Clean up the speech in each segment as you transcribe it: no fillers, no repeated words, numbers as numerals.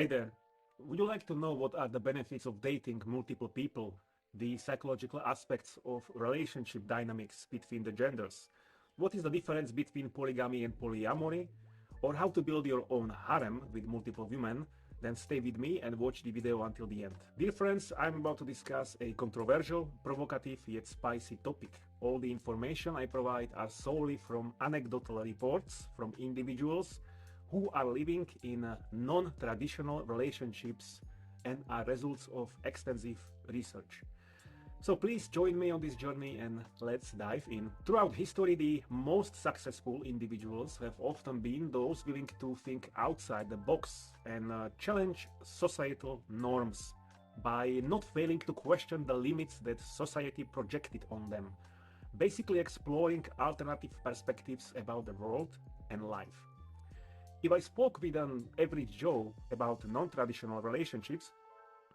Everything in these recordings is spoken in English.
Hey there, would you like to know what are the benefits of dating multiple people, the psychological aspects of relationship dynamics between the genders? What is the difference between polygamy and polyamory? Or how to build your own harem with multiple women? Then stay with me and watch the video until the end. Dear friends, I'm about to discuss a controversial, provocative yet spicy topic. All the information I provide are solely from anecdotal reports from individuals who are living in non-traditional relationships and are results of extensive research. So please join me on this journey and let's dive in. Throughout history, the most successful individuals have often been those willing to think outside the box and challenge societal norms by not failing to question the limits that society projected on them, basically exploring alternative perspectives about the world and life. If I spoke with an average Joe about non-traditional relationships,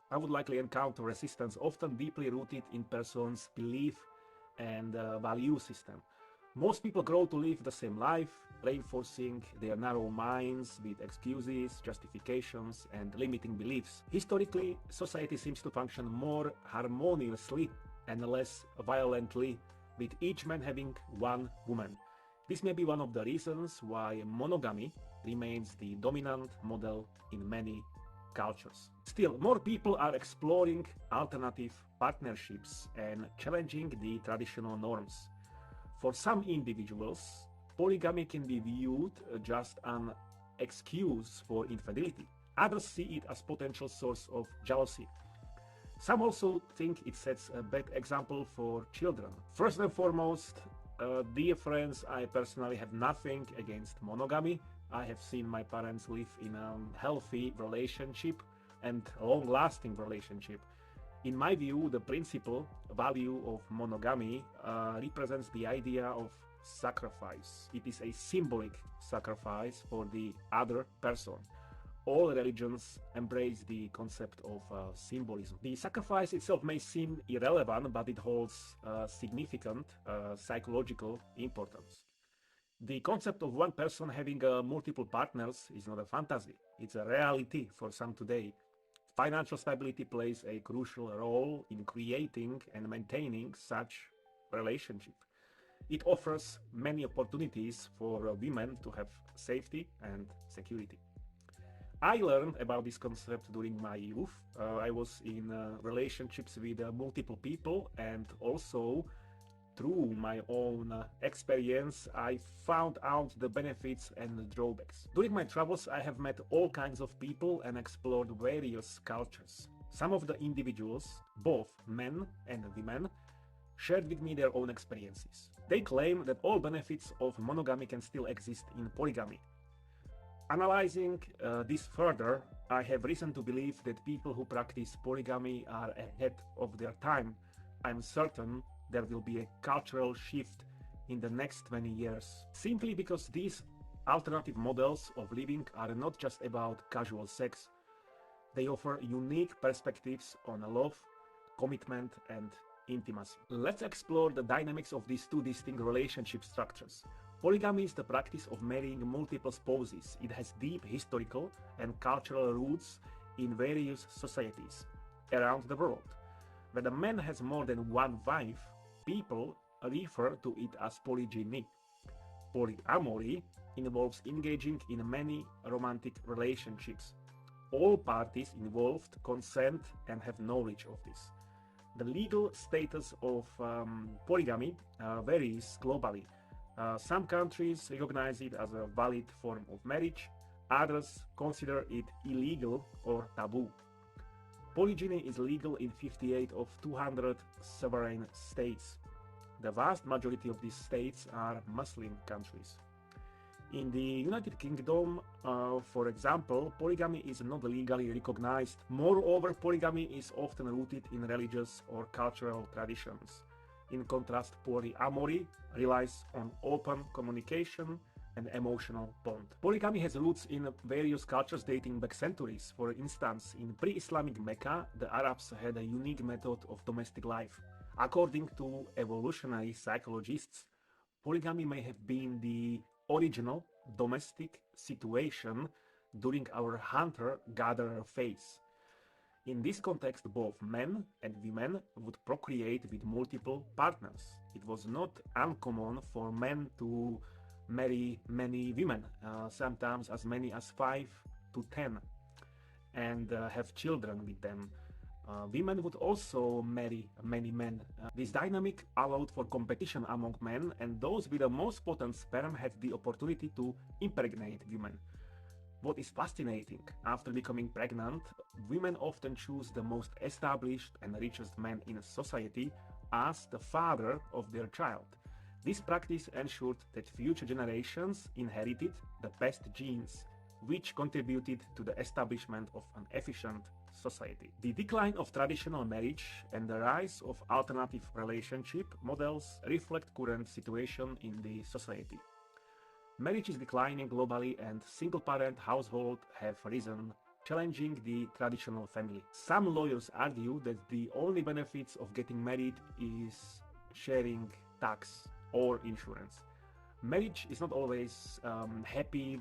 I would likely encounter resistance often deeply rooted in person's belief and value system. Most people grow to live the same life, reinforcing their narrow minds with excuses, justifications, and limiting beliefs. Historically, society seems to function more harmoniously and less violently, with each man having one woman. This may be one of the reasons why monogamy remains the dominant model in many cultures. Still, more people are exploring alternative partnerships and challenging the traditional norms. For some individuals, polygamy can be viewed just an excuse for infidelity. Others see it as potential source of jealousy. Some also think it sets a bad example for children. First and foremost, dear friends, I personally have nothing against monogamy. I have seen my parents live in a healthy relationship and long-lasting relationship. In my view, the principal value of monogamy represents the idea of sacrifice. It is a symbolic sacrifice for the other person. All religions embrace the concept of symbolism. The sacrifice itself may seem irrelevant, but it holds significant psychological importance. The concept of one person having multiple partners is not a fantasy, it's a reality for some today. Financial stability plays a crucial role in creating and maintaining such relationship. It offers many opportunities for women to have safety and security. I learned about this concept during my youth. I was in relationships with multiple people, and also through my own experience, I found out the benefits and the drawbacks. During my travels, I have met all kinds of people and explored various cultures. Some of the individuals, both men and women, shared with me their own experiences. They claim that all benefits of monogamy can still exist in polygamy. Analyzing this further, I have reason to believe that people who practice polygamy are ahead of their time. I'm certain there will be a cultural shift in the next 20 years, simply because these alternative models of living are not just about casual sex. They offer unique perspectives on love, commitment, and intimacy. Let's explore the dynamics of these two distinct relationship structures. Polygamy is the practice of marrying multiple spouses. It has deep historical and cultural roots in various societies around the world. When a man has more than one wife, people refer to it as polygyny. Polyamory involves engaging in many romantic relationships. All parties involved consent and have knowledge of this. The legal status of polygamy varies globally. Some countries recognize it as a valid form of marriage, others consider it illegal or taboo. Polygyny is legal in 58 of 200 sovereign states. The vast majority of these states are Muslim countries. In the United Kingdom, for example, polygamy is not legally recognized. Moreover, polygamy is often rooted in religious or cultural traditions. In contrast, polyamory relies on open communication and emotional bond. Polygamy has roots in various cultures dating back centuries. For instance, in pre-Islamic Mecca, the Arabs had a unique method of domestic life. According to evolutionary psychologists, polygamy may have been the original domestic situation during our hunter-gatherer phase. In this context, both men and women would procreate with multiple partners. It was not uncommon for men to marry many women, sometimes as many as 5 to 10, and have children with them. Women would also marry many men. This dynamic allowed for competition among men, and those with the most potent sperm had the opportunity to impregnate women. What is fascinating, after becoming pregnant, women often choose the most established and richest man in society as the father of their child. This practice ensured that future generations inherited the best genes, which contributed to the establishment of an efficient society. The decline of traditional marriage and the rise of alternative relationship models reflect current situation in the society. Marriage is declining globally and single-parent households have risen, challenging the traditional family. Some lawyers argue that the only benefits of getting married is sharing tax or insurance. Marriage is not always happy,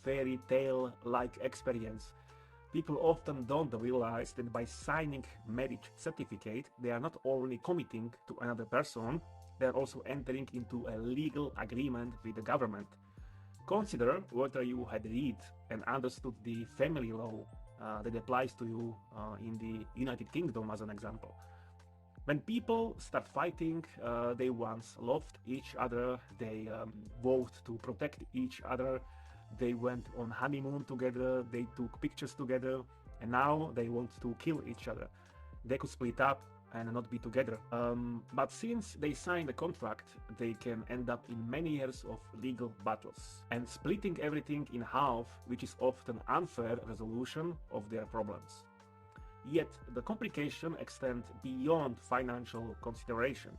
fairy tale-like experience. People often don't realize that by signing marriage certificate, they are not only committing to another person, they are also entering into a legal agreement with the government. Consider whether you had read and understood the family law that applies to you in the United Kingdom as an example. When people start fighting, they once loved each other, they vowed to protect each other, they went on honeymoon together, they took pictures together, and now they want to kill each other. They could split up and not be together. But since they signed a contract, they can end up in many years of legal battles and splitting everything in half, which is often unfair resolution of their problems. Yet the complication extend beyond financial consideration.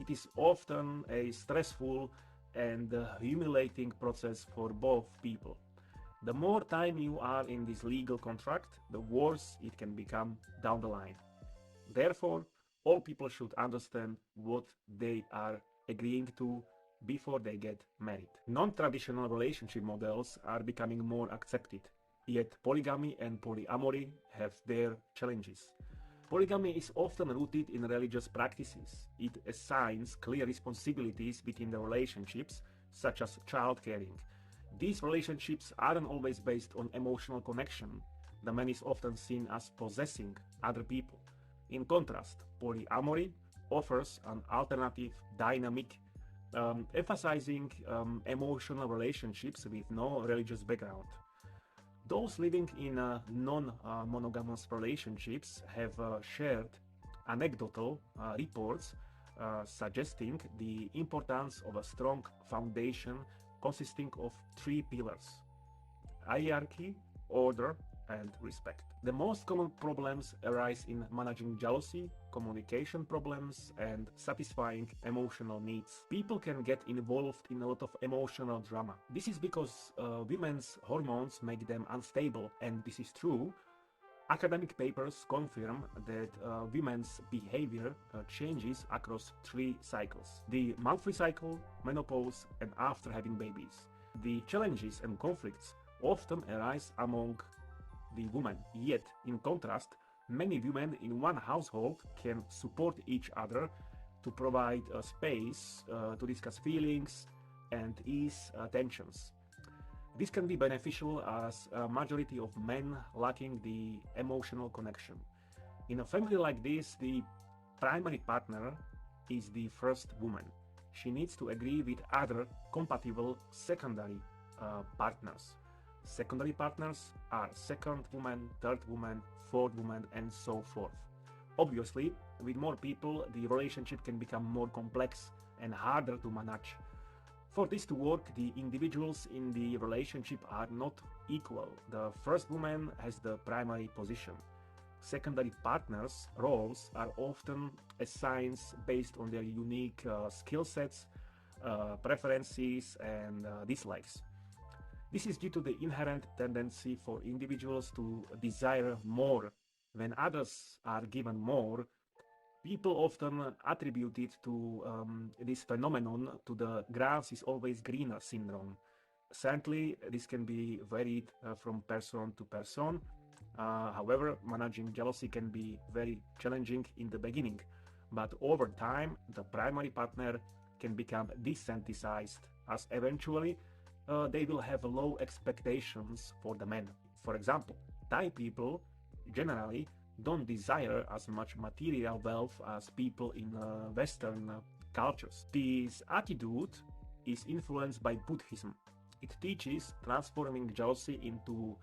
It is often a stressful and humiliating process for both people. The more time you are in this legal contract, the worse it can become down the line. Therefore, all people should understand what they are agreeing to before they get married. Non-traditional relationship models are becoming more accepted, yet polygamy and polyamory have their challenges. Polygamy is often rooted in religious practices. It assigns clear responsibilities between the relationships, such as child caring. These relationships aren't always based on emotional connection. The man is often seen as possessing other people. In contrast, polyamory offers an alternative dynamic, emphasizing emotional relationships with no religious background. Those living in non-monogamous relationships have shared anecdotal reports suggesting the importance of a strong foundation consisting of 3 pillars: hierarchy, order, and respect. The most common problems arise in managing jealousy, communication problems, and satisfying emotional needs. People can get involved in a lot of emotional drama. This is because women's hormones make them unstable, and this is true. Academic papers confirm that women's behavior changes across 3 cycles: the monthly cycle, menopause, and after having babies. The challenges and conflicts often arise among the women, yet in contrast, many women in one household can support each other to provide a space to discuss feelings and ease tensions. This can be beneficial as a majority of men lacking the emotional connection. In a family like this, the primary partner is the first woman. She needs to agree with other compatible secondary partners. Secondary partners are second woman, third woman, fourth woman, and so forth. Obviously, with more people, the relationship can become more complex and harder to manage. For this to work, the individuals in the relationship are not equal. The first woman has the primary position. Secondary partners' roles are often assigned based on their unique skill sets, preferences, and dislikes. This is due to the inherent tendency for individuals to desire more. When others are given more, people often attribute it to this phenomenon to the grass is always greener syndrome. Certainly, this can be varied from person to person. However, managing jealousy can be very challenging in the beginning, but over time, the primary partner can become desensitized, as eventually they will have low expectations for the man. For example, Thai people generally don't desire as much material wealth as people in Western cultures. This attitude is influenced by Buddhism. It teaches transforming jealousy into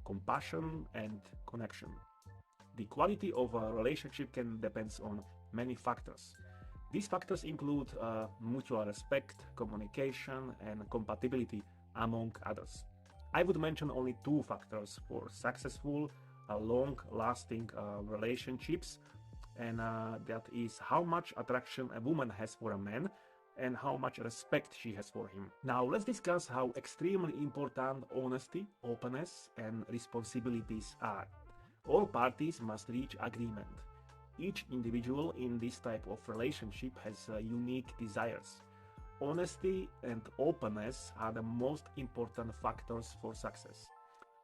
compassion and connection. The quality of a relationship can depend on many factors. These factors include mutual respect, communication, and compatibility, among others. I would mention only two factors for successful, long-lasting relationships, and that is how much attraction a woman has for a man and how much respect she has for him. Now let's discuss how extremely important honesty, openness, and responsibilities are. All parties must reach agreement. Each individual in this type of relationship has unique desires. Honesty and openness are the most important factors for success.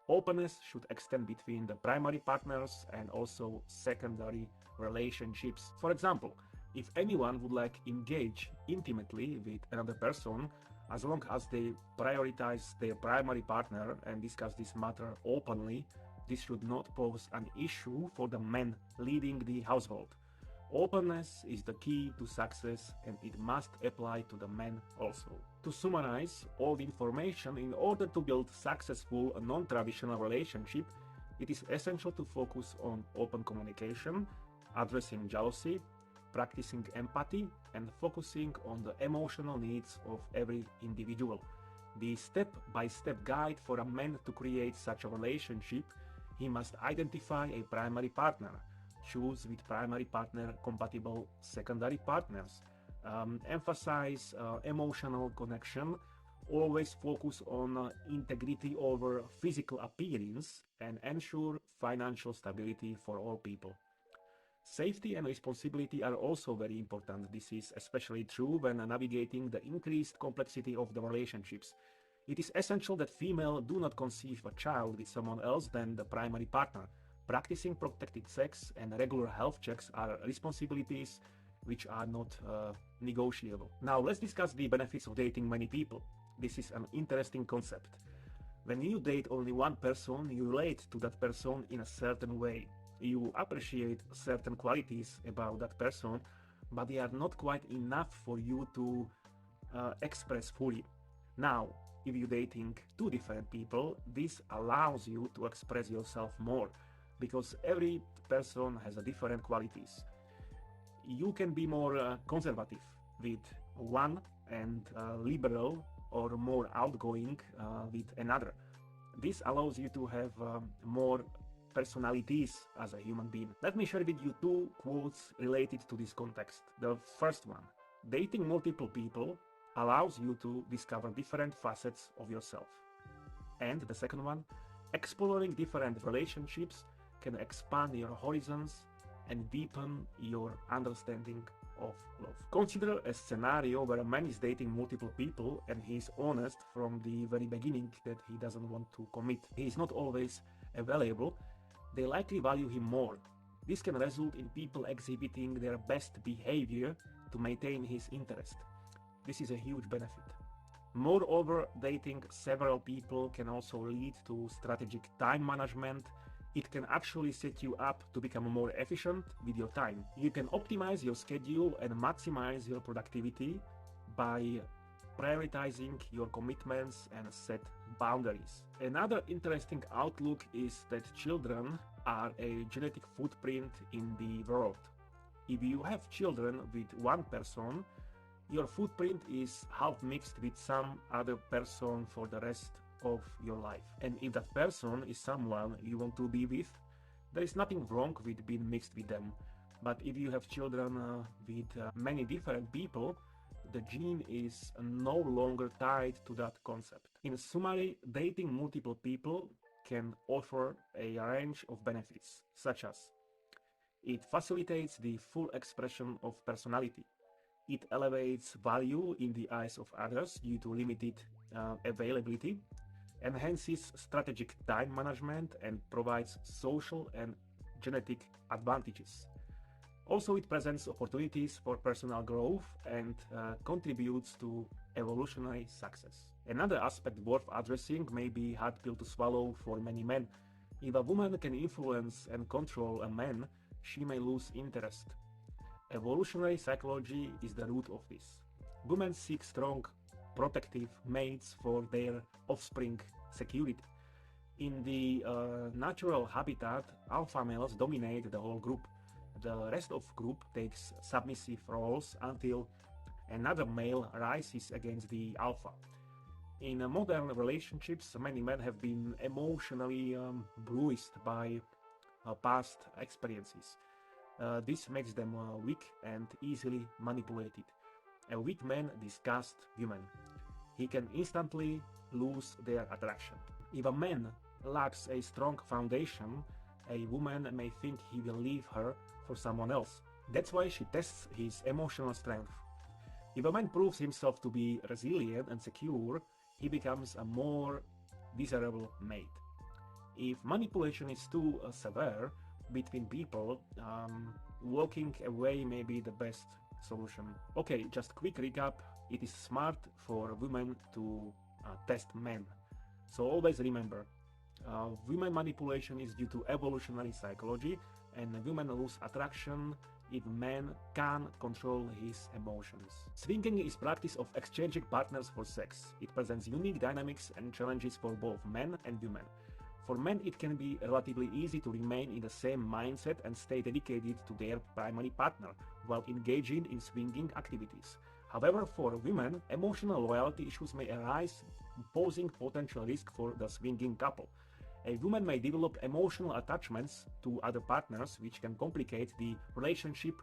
Openness should extend between the primary partners and also secondary relationships. For example, if anyone would like engage intimately with another person, as long as they prioritize their primary partner and discuss this matter openly, this should not pose an issue for the man leading the household. Openness is the key to success and it must apply to the men also. To summarize all the information, in order to build successful non-traditional relationship, it is essential to focus on open communication, addressing jealousy, practicing empathy, and focusing on the emotional needs of every individual. The step-by-step guide for a man to create such a relationship: he must identify a primary partner, choose with primary partner compatible secondary partners, emphasize emotional connection, always focus on integrity over physical appearance, and ensure financial stability for all people. Safety and responsibility are also very important. This is especially true when navigating the increased complexity of the relationships. It is essential that female do not conceive a child with someone else than the primary partner. Practicing protected sex and regular health checks are responsibilities which are not negotiable. Now let's discuss the benefits of dating many people. This is an interesting concept. When you date only one person, you relate to that person in a certain way. You appreciate certain qualities about that person, but they are not quite enough for you to express fully. Now, if you're dating two different people, this allows you to express yourself more, because every person has a different qualities. You can be more conservative with one and liberal or more outgoing with another. This allows you to have more personalities as a human being. Let me share with you two quotes related to this context. The first one: dating multiple people allows you to discover different facets of yourself. And the second one: exploring different relationships can expand your horizons and deepen your understanding of love. Consider a scenario where a man is dating multiple people and he is honest from the very beginning that he doesn't want to commit. He is not always available. They likely value him more. This can result in people exhibiting their best behavior to maintain his interest. This is a huge benefit. Moreover, dating several people can also lead to strategic time management. It can actually set you up to become more efficient with your time. You can optimize your schedule and maximize your productivity by prioritizing your commitments and set boundaries. Another interesting outlook is that children are a genetic footprint in the world. If you have children with one person, your footprint is half mixed with some other person for the rest of your life. And if that person is someone you want to be with, there is nothing wrong with being mixed with them. But if you have children with many different people, the gene is no longer tied to that concept. In summary, dating multiple people can offer a range of benefits, such as it facilitates the full expression of personality. It elevates value in the eyes of others due to limited availability, enhances strategic time management, and provides social and genetic advantages. Also, it presents opportunities for personal growth and contributes to evolutionary success. Another aspect worth addressing may be hard pill to swallow for many men. If a woman can influence and control a man, she may lose interest. Evolutionary psychology is the root of this. Women seek strong, protective mates for their offspring security. In the natural habitat, alpha males dominate the whole group. The rest of group takes submissive roles until another male rises against the alpha. In modern relationships, many men have been emotionally bruised by past experiences. This makes them weak and easily manipulated. A weak man disgusts women. He can instantly lose their attraction. If a man lacks a strong foundation, a woman may think he will leave her for someone else. That's why she tests his emotional strength. If a man proves himself to be resilient and secure, he becomes a more desirable mate. If manipulation is too severe between people, walking away may be the best solution. Okay, just quick recap. It is smart for women to test men. So always remember, women manipulation is due to evolutionary psychology, and women lose attraction if man can control his emotions. Swinging is practice of exchanging partners for sex. It presents unique dynamics and challenges for both men and women. For men, it can be relatively easy to remain in the same mindset and stay dedicated to their primary partner while engaging in swinging activities. However, for women, emotional loyalty issues may arise, posing potential risk for the swinging couple. A woman may develop emotional attachments to other partners, which can complicate the relationship,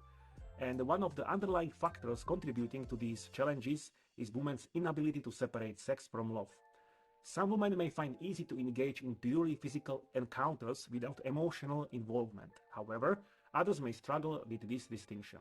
and one of the underlying factors contributing to these challenges is women's inability to separate sex from love. Some women may find it easy to engage in purely physical encounters without emotional involvement. However, others may struggle with this distinction.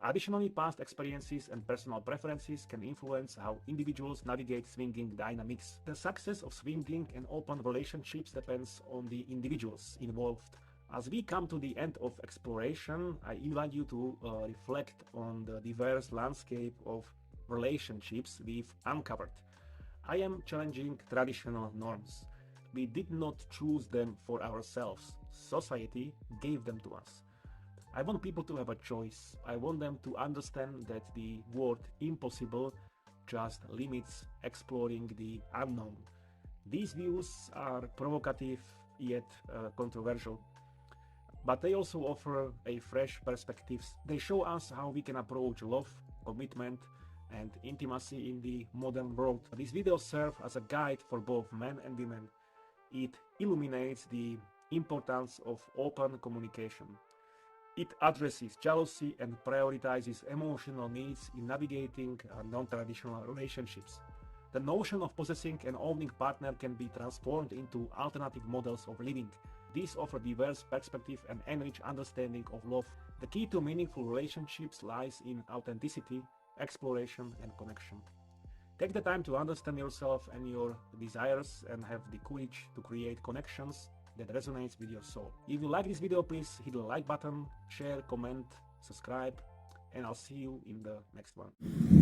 Additionally, past experiences and personal preferences can influence how individuals navigate swinging dynamics. The success of swinging and open relationships depends on the individuals involved. As we come to the end of exploration, I invite you to reflect on the diverse landscape of relationships we've uncovered. I am challenging traditional norms. We did not choose them for ourselves. Society gave them to us. I want people to have a choice. I want them to understand that the word impossible just limits exploring the unknown. These views are provocative yet controversial, but they also offer a fresh perspectives. They show us how we can approach love, commitment, and intimacy in the modern world. These videos serve as a guide for both men and women. It illuminates the importance of open communication. It addresses jealousy and prioritizes emotional needs in navigating non-traditional relationships. The notion of possessing an owning partner can be transformed into alternative models of living. These offer diverse perspective and enrich understanding of love. The key to meaningful relationships lies in authenticity, exploration, and connection. Take the time to understand yourself and your desires and have the courage to create connections that resonates with your soul. If you like this video, please hit the like button, share, comment, subscribe, and I'll see you in the next one.